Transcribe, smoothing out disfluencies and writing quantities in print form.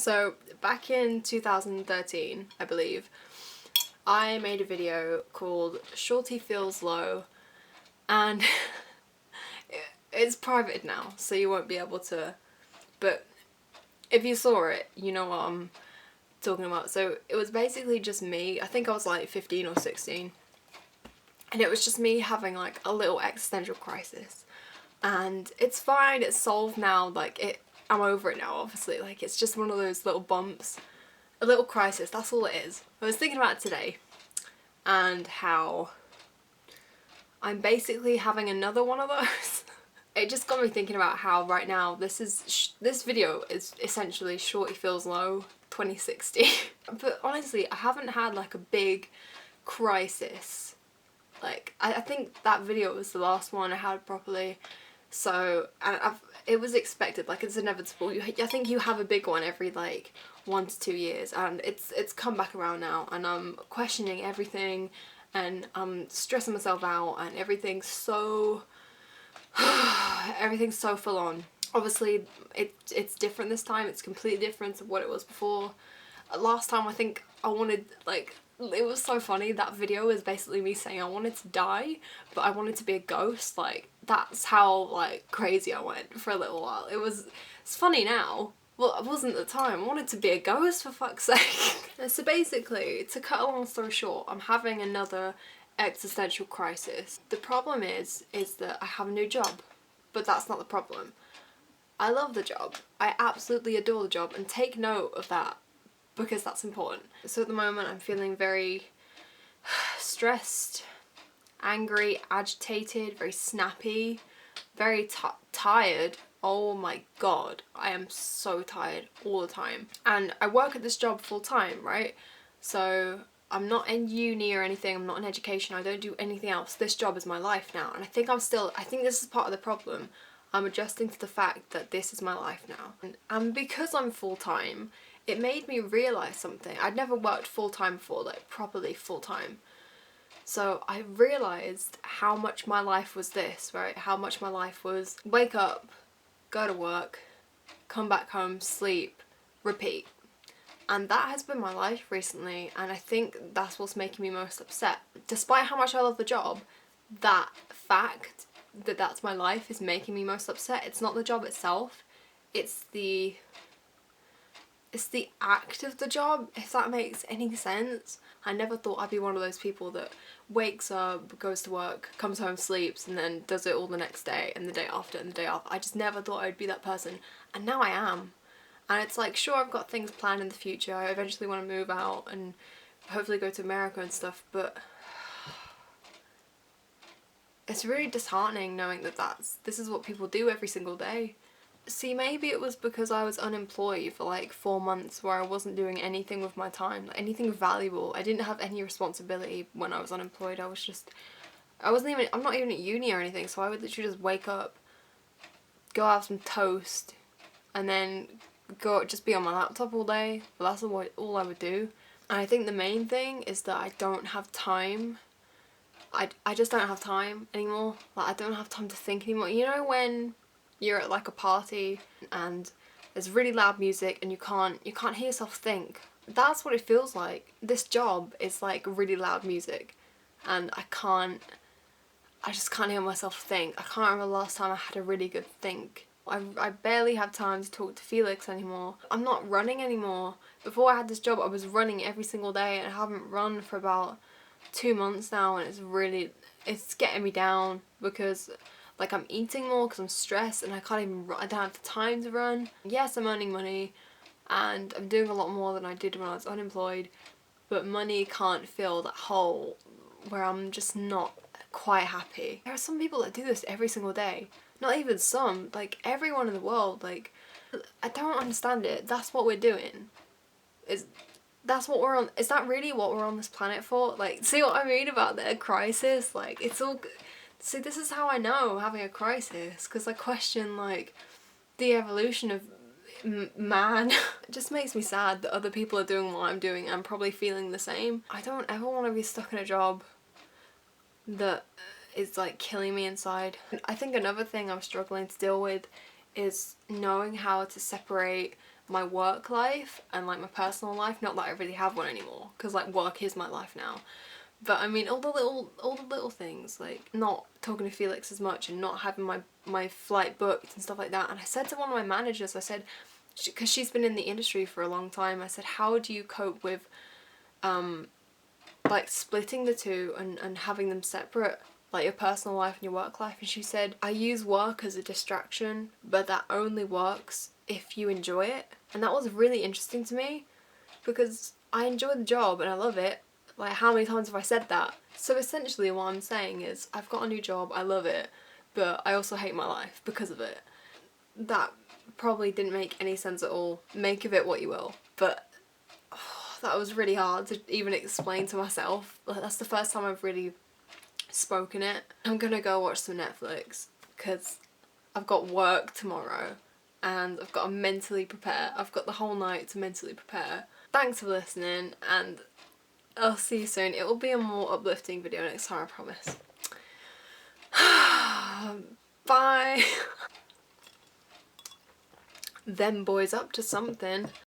So back in 2013, I believe, I made a video called Shorty Feels Low, and it's private now, so you won't be able to, but if you saw it, you know what I'm talking about. So it was basically just me. I think I was like 15 or 16, and it was just me having like a little existential crisis, and it's fine, it's solved now, like I'm over it now, obviously. Like, it's just one of those little bumps, a little crisis, that's all it is. I was thinking about it today, and how I'm basically having another one of those. It just got me thinking about how right now this video is essentially Shorty Feels Low 2016. But honestly, I haven't had like a big crisis. Like, I think that video was the last one I had properly. So, and it was expected, like, it's inevitable. I think you have a big one every like 1 to 2 years, and it's come back around now, and I'm questioning everything, and I'm stressing myself out, and everything's so everything's so full on. Obviously, it's different this time. It's completely different to what it was before. Last time, I think I wanted, like, it was so funny. That video is basically me saying I wanted to die, but I wanted to be a ghost. Like, that's how, like, crazy I went for a little while. It's funny now. Well, it wasn't at the time. I wanted to be a ghost, for fuck's sake. So basically, to cut a long story short, I'm having another existential crisis. The problem is that I have a new job, but that's not the problem. I love the job. I absolutely adore the job, and take note of that, because that's important. So at the moment I'm feeling very stressed, angry, agitated, very snappy, very tired. Oh my god, I am so tired all the time. And I work at this job full time, right? So I'm not in uni or anything, I'm not in education, I don't do anything else. This job is my life now, and I think this is part of the problem. I'm adjusting to the fact that this is my life now. And because I'm full-time, it made me realise something. I'd never worked full-time before, like properly full-time. So I realised how much my life was this, right? How much my life was wake up, go to work, come back home, sleep, repeat. And that has been my life recently, and I think that's what's making me most upset. Despite how much I love the job, that fact that that's my life is making me most upset. It's not the job itself, it's the act of the job, if that makes any sense. I never thought I'd be one of those people that wakes up, goes to work, comes home, sleeps, and then does it all the next day, and the day after, and the day after. I just never thought I'd be that person, and now I am. And it's like, sure, I've got things planned in the future. I eventually want to move out and hopefully go to America and stuff, but it's really disheartening knowing that this is what people do every single day. See, maybe it was because I was unemployed for like 4 months where I wasn't doing anything with my time, like anything valuable. I didn't have any responsibility when I was unemployed. I'm not even at uni or anything, so I would literally just wake up, go have some toast, and then just be on my laptop all day. But that's all I would do. And I think the main thing is that I don't have time. I just don't have time anymore. Like, I don't have time to think anymore. You know when you're at like a party and there's really loud music and you can't hear yourself think? That's what it feels like. This job is like really loud music, and I just can't hear myself think. I can't remember the last time I had a really good think. I barely have time to talk to Felix anymore. I'm not running anymore. Before I had this job, I was running every single day, and I haven't run for about 2 months now, and it's getting me down because, like, I'm eating more because I'm stressed, and I don't have the time to run. Yes, I'm earning money, and I'm doing a lot more than I did when I was unemployed, but money can't fill that hole where I'm just not quite happy. There are some people that do this every single day. Not even some, like everyone in the world. Like, I don't understand it. That's what we're doing. Is that really what we're on this planet for? Like, see what I mean about the crisis? Like, it's all, see, this is how I know I'm having a crisis, because I question, like, the evolution of man. It just makes me sad that other people are doing what I'm doing and I'm probably feeling the same. I don't ever want to be stuck in a job that is like killing me inside. I think another thing I'm struggling to deal with is knowing how to separate my work life and like my personal life. Not that I really have one anymore, because like work is my life now. But I mean, all the little things, like not talking to Felix as much and not having my flight booked and stuff like that. And I said to one of my managers, I said, because she's been in the industry for a long time, I said, how do you cope with like splitting the two and having them separate, like your personal life and your work life? And she said, I use work as a distraction, but that only works if you enjoy it. And that was really interesting to me, because I enjoy the job and I love it. Like, how many times have I said that? So essentially what I'm saying is, I've got a new job, I love it, but I also hate my life because of it. That probably didn't make any sense at all. Make of it what you will. But that was really hard to even explain to myself. Like, that's the first time I've really spoken it. I'm gonna go watch some Netflix because I've got work tomorrow and I've got to mentally prepare. I've got the whole night to mentally prepare. Thanks for listening, and I'll see you soon. It will be a more uplifting video next time, I promise. Bye! Them boys up to something.